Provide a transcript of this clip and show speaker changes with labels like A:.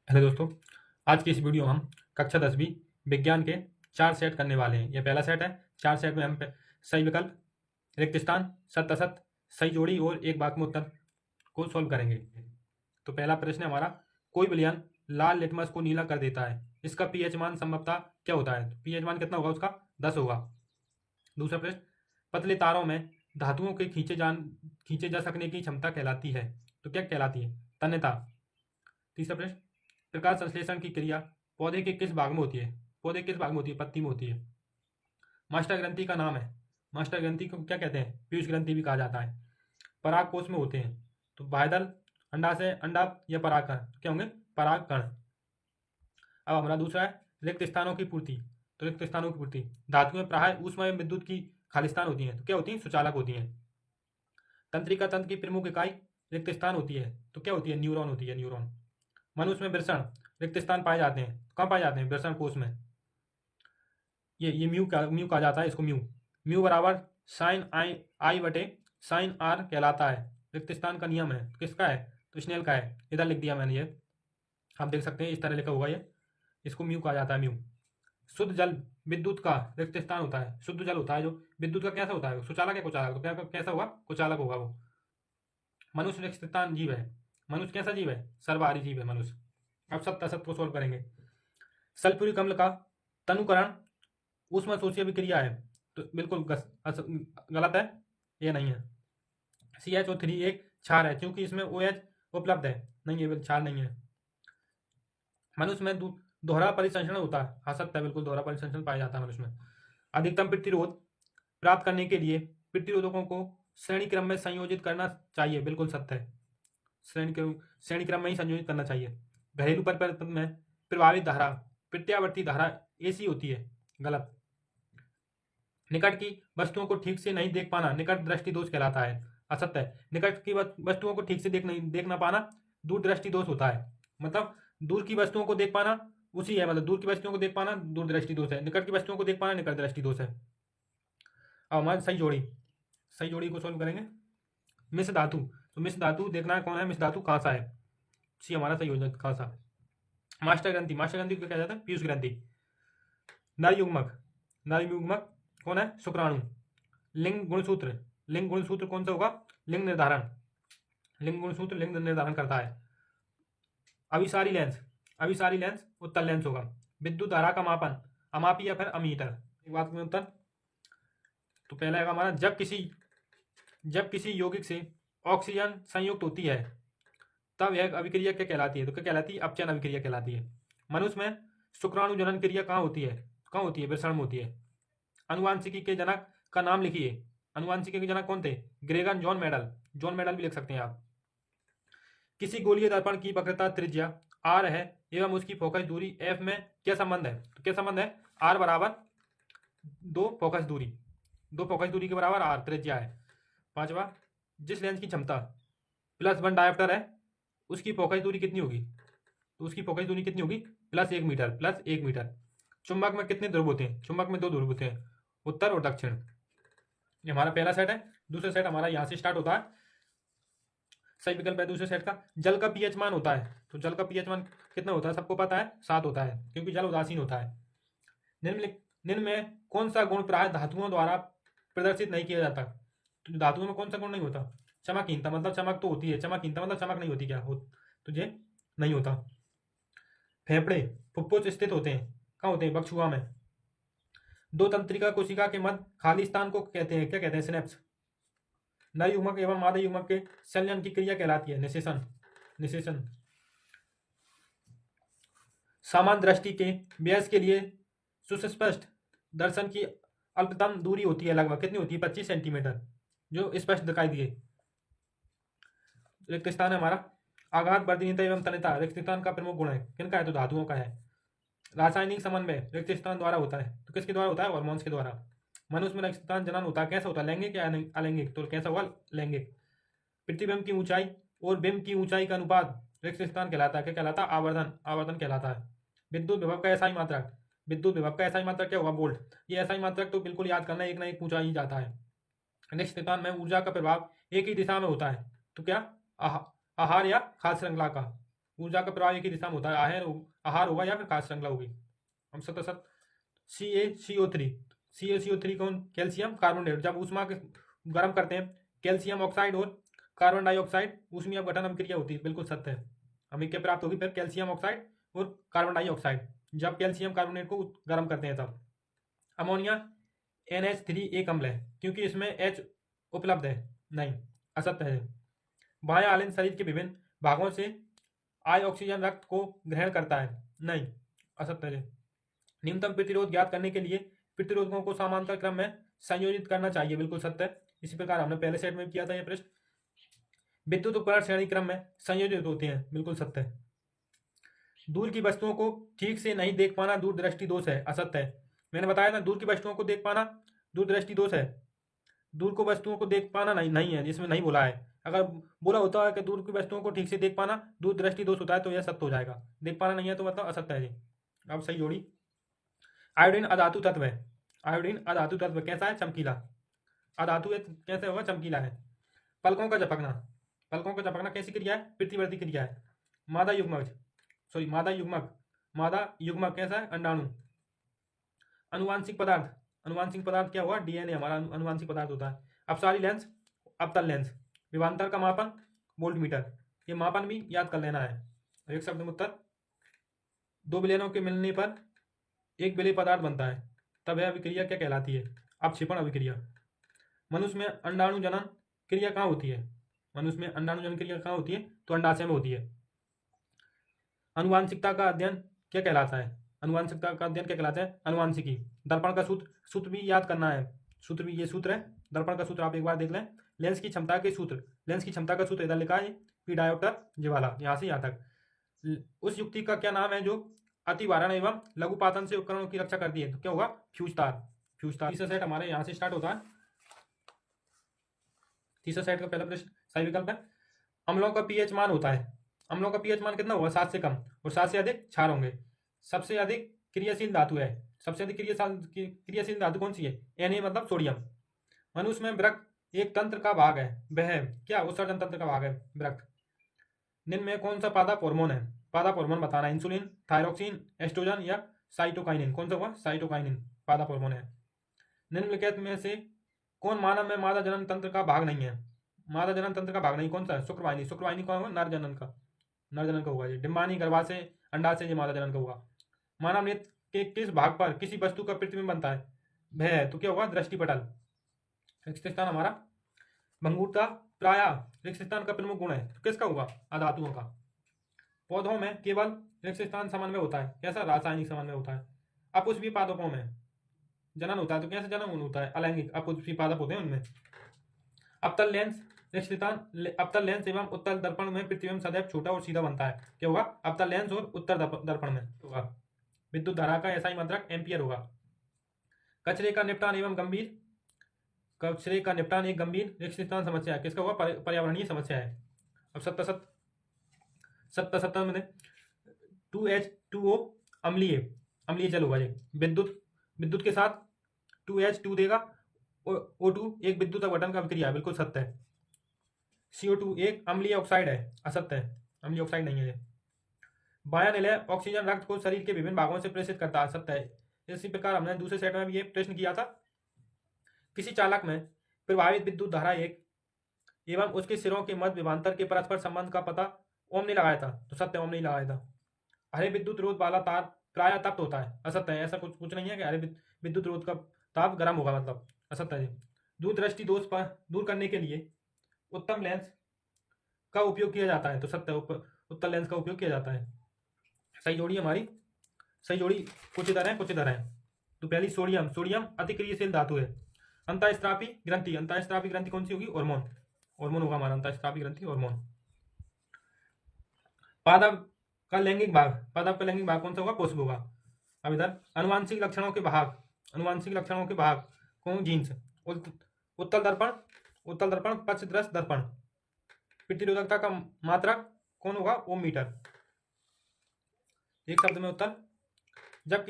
A: Hello दोस्तों। आज की इस वीडियो में हम कक्षा 10वीं विज्ञान के 4 सेट करने वाले हैं। यह पहला सेट है। 4 सेट में हम सही विकल्प, रिक्त स्थान, सत्य असत्य, सही जोड़ी और एक वाक्य में उत्तर को सॉल्व करेंगे। तो पहला प्रश्न है हमारा, कोई विलयन लाल लिटमस को नीला कर देता है, इसका पीएच मान संभवतः क्या होता है? तो पीएच मान कितना होगा उसका? 10 होगा। दूसरा प्रश्न, पतले तारों में धातुओं के खींचे जा सकने की क्षमता कहलाती है, तो क्या कहलाती है? तन्यता। तीसरा प्रश्न, प्रकाश संश्लेषण की क्रिया पौधे के किस भाग में होती है? पौधे किस भाग में होती है? पत्ती में होती है। मास्टर ग्रंथि का नाम है। मास्टर ग्रंथि को क्या कहते हैं? पीयूष ग्रंथि भी कहा जाता है। पराग कोष में होते हैं, तो बाह्यदल, अंडाशय, अंडा या परागकण क्या होंगे? परागकण। अब हमारा दूसरा है रिक्त स्थानों की पूर्ति। तो रिक्त स्थानों की पूर्ति, धातु में प्राय ऊष्मा एवं विद्युत की खालिस्तान होती है, तो क्या होती है? सुचालक होती है। तंत्रिका तंत्र की प्रमुख इकाई रिक्त स्थान होती है, तो क्या होती है? न्यूरॉन होती है, न्यूरॉन। मनुष्य में वृषण रिक्त स्थान पाए जाते हैं, कहाँ पाए जाते हैं? वृषण कोष में। ये म्यू कहा जाता है इसको, म्यू। म्यू बराबर साइन आई आई बटे साइन आर कहलाता है। रिक्त स्थान का नियम है, किसका है? तो स्नेल का है। इधर लिख दिया मैंने, ये आप देख सकते हैं, इस तरह लिखा हुआ ये। इसको म्यू कहा जाता है, म्यू। शुद्ध जल विद्युत का रिक्त स्थान होता है। शुद्ध जल होता है जो विद्युत का, कैसा होता है? सुचालक है, कुचालक? तो क्या कैसा होगा? कुचालक होगा वो। मनुष्य रिक्त स्थान जीव है। मनुष्य कैसा जीव है? सर्वहारी जीव है मनुष्य। अब सत्य असत्य को सोल्व करेंगे। सल्फ्यूरिक अम्ल का तनुकरण ऊष्मा शोषी अभिक्रिया है, तो बिल्कुल गलत है, ये नहीं है। CH3 एक क्षार है, क्योंकि इसमें OH उपलब्ध है। नहीं है, क्षार नहीं है। मनुष्य में दोहरा परिसंचरण होता है। हाँ, सत्य है, बिल्कुल दोहरा परिसंचरण पाया जाता है मनुष्य में। अधिकतम प्रतिरोध प्राप्त करने के लिए प्रतिरोधकों को श्रेणी क्रम में संयोजित करना चाहिए, बिल्कुल सत्य है। श्रेणी क्रम में ही संयोजित करना चाहिए। घरेलू परिवर्तन में प्रभावित धारा प्रत्यावर्ती धारा AC होती है, गलत। निकट की वस्तुओं को ठीक से नहीं देख पाना निकट दृष्टि दोष कहलाता है, असत्य है। निकट की वस्तुओं को ठीक से देख ना पाना दूर दृष्टि दोष होता है। मतलब दूर की वस्तुओं को देख पाना उसी है, मतलब दूर की वस्तुओं को देख पाना दूर दृष्टि दोष है, निकट की वस्तुओं को देख पाना निकट दृष्टि दोष है। अब हमारी सही जोड़ी को सोल्व करेंगे। मिश्र धातु, तो मिश्र धातु देखना है कौन है? मिश्र धातु कांसा है, सी हमारा सही हो जाता, कांसा। मास्टर ग्रंथि को क्या जाता है? पीयूष ग्रंथि। नर युग्मक कौन है? शुक्राणु। लिंग गुणसूत्र कौन सा होगा? लिंग निर्धारण करता है। अभिसारी लेंस उत्तल लेंस होगा। विद्युत धारा का मापन अमापी या फिर अमीटर? एक बात में उत्तर। तो पहला है हमारा, जब किसी यौगिक से ऑक्सीजन संयुक्त होती है तब यह अभिक्रिया क्या कहलाती है? तो क्या कहलाती है? अपचयन अभिक्रिया कहलाती है। मनुष्य में शुक्राणु जनन क्रिया कहाँ होती है? वृषण में होती है। अनुवांशिकी के जनक का नाम लिखिए। अनुवांशिकी के जनक कौन थे? ग्रेगन जॉन मेडल भी लिख सकते हैं आप। किसी गोलीय दर्पण की वक्रता त्रिज्या r है एवं उसकी फोकस दूरी f में क्या संबंध है? तो क्या संबंध है? r बराबर दो फोकस दूरी के बराबर r त्रिज्या है। पांचवा, जिस लेंस की क्षमता +1 डायोप्टर है उसकी फोकस दूरी कितनी होगी? तो उसकी फोकस दूरी कितनी होगी? +1 मीटर। चुंबक में कितने ध्रुव होते हैं? चुंबक में 2 ध्रुव होते हैं, उत्तर और दक्षिण। ये हमारा पहला सेट है। दूसरा सेट हमारा यहाँ से स्टार्ट होता है। सही विकल्प है दूसरे सेट का। जल का पीएच मान होता है, तो जल का पीएच मान कितना होता है? सबको पता है, 7 होता है, क्योंकि जल उदासीन होता है। निम्न में कौन सा गुण प्राय धातुओं द्वारा प्रदर्शित नहीं किया जाता? तो धातुओं में कौन सा गुण नहीं होता? चमकहीनता, मतलब चमक तो होती है, चमकहीनता मतलब चमक नहीं होती, क्या हो तुझे नहीं होता। फेफड़े फुफ्फुस स्थित होते हैं, कहाँ होते हैं? बक्षुआ में। दो तंत्रिका कोशिका के मध्य खाली स्थान को कहते हैं, क्या कहते हैं? सिनेप्स। नर युग्मक एवं मादा युग्मक के संलयन की क्रिया कहलाती है निषेचन। सामान्य दृष्टि के व्यास के लिए सुस्पष्ट दर्शन की अल्पतम दूरी होती है, लगभग कितनी होती है? 25 सेंटीमीटर, जो स्पष्ट दिखाई दिए। रिक्त स्थान है हमारा। आघात वर्धनीयता एवं तन्यता रिक्त स्थान का प्रमुख गुण है, किनका है? तो धातुओं का है। रासायनिक समन्वय रिक्त स्थान द्वारा होता है, तो किसके द्वारा होता है? हार्मोन्स के द्वारा। मनुष्य में रिक्त स्थान जनन होता है, कैसा होता है? लैंगिक या अलैंगिक? तो कैसा हुआ? लैंगिक। प्रतिबिंब की ऊंचाई और बिंब की ऊंचाई का अनुपात रिक्त स्थान कहलाता है, क्या कहलाता है? आवर्धन कहलाता है। विद्युत विभव का एसआई मात्रक क्या होगा? वोल्ट। ये एसआई मात्रक तो बिल्कुल याद करना, एक ना एक पूछा ही जाता है। रिक्त स्थान में ऊर्जा का प्रभाव एक ही दिशा में होता है, तो क्या? आहार या खाद्य श्रृंखला का। ऊर्जा का प्रवाह एक ही दिशा में होता है, आहार होगा या फिर खास श्रृंखला होगी। हम सत CaCO3 कौन, कैल्शियम कार्बोनेट। जब ऊष्मा के गर्म करते हैं कैल्शियम ऑक्साइड और कार्बन डाइऑक्साइड ऊष्मीय अपघटन अभिक्रिया होती है, बिल्कुल सत्य है। हमें क्या प्राप्त होगी फिर, कैल्शियम ऑक्साइड और कार्बन डाइऑक्साइड, जब कैल्शियम कार्बोनेट को गर्म करते हैं तब। अमोनिया NH3 एक अम्ल है क्योंकि इसमें H उपलब्ध है, नहीं, असत्य है। बाह्य आलिंद शरीर के विभिन्न भागों से आय ऑक्सीजन रक्त को ग्रहण करता है, नहीं, असत्य है। न्यूनतम प्रतिरोध ज्ञात करने के लिए प्रतिरोधकों को समांतर क्रम में संयोजित करना चाहिए, बिल्कुल सत्य है। इसी प्रकार हमने पहले सेट में किया था यह प्रश्न। विद्युत उपकरण श्रेणी क्रम में संयोजित होते हैं, बिल्कुल सत्य है। दूर की वस्तुओं को ठीक से नहीं देख पाना दूरदृष्टि दोष है, असत्य है। मैंने बताया था दूर की वस्तुओं को देख पाना दूरदृष्टि दोष है। दूर को वस्तुओं को देख पाना नहीं है, इसमें नहीं बोला है। अगर बोला होता है कि दूर की वस्तुओं को ठीक से देख पाना दूरदृष्टि दोष होता है तो यह सत्य हो जाएगा। देख पाना नहीं है तो मतलब असत्य है। अब सही जोड़ी। आयोडीन अधातु तत्व है। आयोडीन अधातु तत्व कैसा है, चमकीला। अधातु कैसे होगा, चमकीला है। पलकों का झपकना, पलकों का झपकना कैसी क्रिया है, प्रतिवर्ती क्रिया है। मादा युग्मक कैसा है, अंडाणु। अनुवांशिक पदार्थ, अनुवांशिक पदार्थ क्या हुआ, DNA हमारा अनुवांशिक पदार्थ होता है। अपसारी लेंस, अवतल लेंस। विभवांतर का मापन वोल्टमीटर, ये मापन भी याद कर लेना है। एक शब्द में उत्तर, दो विलयनों के मिलने पर एक विलेय पदार्थ बनता है, तब यह अभिक्रिया क्या कहलाती है, अपक्षेपण अभिक्रिया। मनुष्य में अंडाणु जनन क्रिया कहाँ होती है, मनुष्य में अंडाणु जनन क्रिया कहाँ होती है, तो अंडाशय में होती है। अनुवांशिकता का अध्ययन क्या कहलाता है, अनुवांशिकता का अध्ययन क्या कहलाता है, अनुवांशिकी। दर्पण का सूत्र भी याद करना है, सूत्र भी ये सूत्र है, दर्पण का सूत्र आप एक बार देख लें। लेंस की क्षमता के सूत्र, लेंस की क्षमता का सूत्र इधर लिखा है, पी डायोप्टर ज्वाला, यहाँ से यहाँ तक। उस युक्ति का क्या नाम है जो अतिभारण एवं लघुपातन से उपकरणों की रक्षा करती है, तो क्या होगा, फ्यूज तार। फ्यूज तार। तीसरा सेट हमारे यहाँ से स्टार्ट होता है। तीसरा सेट का पहला प्रश्न सही विकल्प है। अम्लों का पीएच मान होता है, अम्लों का पीएच मान कितना होगा, 7 से कम, और 7 से अधिक क्षार होंगे। सबसे अधिक क्रियाशील धातु है, सबसे अधिक क्रियाशील धातु कौन सी है, Na मतलब सोडियम। मनुष्य में वृक्क एक तंत्र का भाग है, वह क्या, उत्सर्जन तंत्र का भाग है वृक्क। निम्न में कौन सा पादप हार्मोन है, पादप हार्मोन बताना, इंसुलिन, थायरोक्सिन, एस्ट्रोजन या साइटोकाइनिन। कौन सा हुआ, साइटोकाइनिन पादप हार्मोन है। निम्नलिखित में से कौन मानव में मादा जनन तंत्र का भाग नहीं है, मादा जनन तंत्र का भाग नहीं, कौन सा है, शुक्रवाहिनी। शुक्रवाहिनी कौन होगा, नर जनन का, नर जनन का होगा ये। डिम्बानी, गर्भाशय, अंडाशय, ये मादा जनन का होगा। मानव नेत्र के किस भाग पर किसी वस्तु का प्रतिबिंब बनता है, वह तो क्या होगा, दृष्टिपटल। रिक्त स्थान हमारा भंगुरता प्राय रिक्त स्थान का प्रमुख गुण है, तो किसका होगा, अधातुओं का। पौधों में केवल रिक्त स्थान समन्वय होता है, कैसा, रासायनिक समन्वय होता है। अपुष्पीय पादपों में जनन होता है, तो कैसे जनन होता है, अलैंगिक अपुष्पीय पादप होते हैं उनमें। अवतल लेंस रिक्त स्थान, अवतल लेंस एवं उत्तल दर्पण में प्रतिबिंब सदैव छोटा और सीधा बनता है, क्या होगा, अवतल लेंस और उत्तर दर्पण में होगा। विद्युत धारा का ऐसा ही मात्रक एम्पियर होगा। कचरे का निपटान एवं गंभीर, कचरे का निपटान एक गंभीर रिक्त स्थान समस्या है, किसका होगा, पर्यावरणीय समस्या है। अब 77 में 2H2O अम्लीय जल होगा ये। विद्युत के साथ 2H2 देगा, O2 एक विद्युत अपघटन का अभिक्रिया है, बिल्कुल सत्य है। CO2 एक अम्लीय ऑक्साइड है, असत्य है, अम्लीय ऑक्साइड नहीं है ये। बाह्य निलय ऑक्सीजन रक्त को शरीर के विभिन्न भागों से प्रेषित करता है, सत्य है। इसी प्रकार हमने दूसरे सेट में भी ये प्रश्न किया था। किसी चालक में प्रवाहित विद्युत धारा एक एवं उसके सिरों के मध्य विभवांतर के परस्पर संबंध का पता ओम ने लगाया था, तो सत्य, ओम ने लगाया था। हरे विद्युत रोध वाला तार प्राय तप्त होता है, असत्य है। ऐसा कुछ नहीं है कि हरे विद्युत रोध का ताप गर्म होगा, मतलब असत्य है। दूरदृष्टि दोष पर दूर करने के लिए उत्तम लेंस का उपयोग किया जाता है, तो सत्य, उत्तल लेंस का उपयोग किया जाता है। सही जोड़ी हमारी, सही जोड़ी कुछ इधर है। तो पहली सोडियम अति क्रियाशील धातु है। अंतःस्त्रावी ग्रंथि कौन सी होगी, हार्मोन होगा हमारा, अंतःस्त्रावी ग्रंथि हार्मोन। पादप का लैंगिक भाग कौन सा होगा, पुष्प होगा। अब इधर अनुवांशिक लक्षणों के भाग कौन, जीन्स। उत्तल दर्पण पक्षदृष्ट दर्पण। प्रतिरोधकता का मात्रक कौन होगा, ओम मीटर। एक शब्द में उत्तर, जब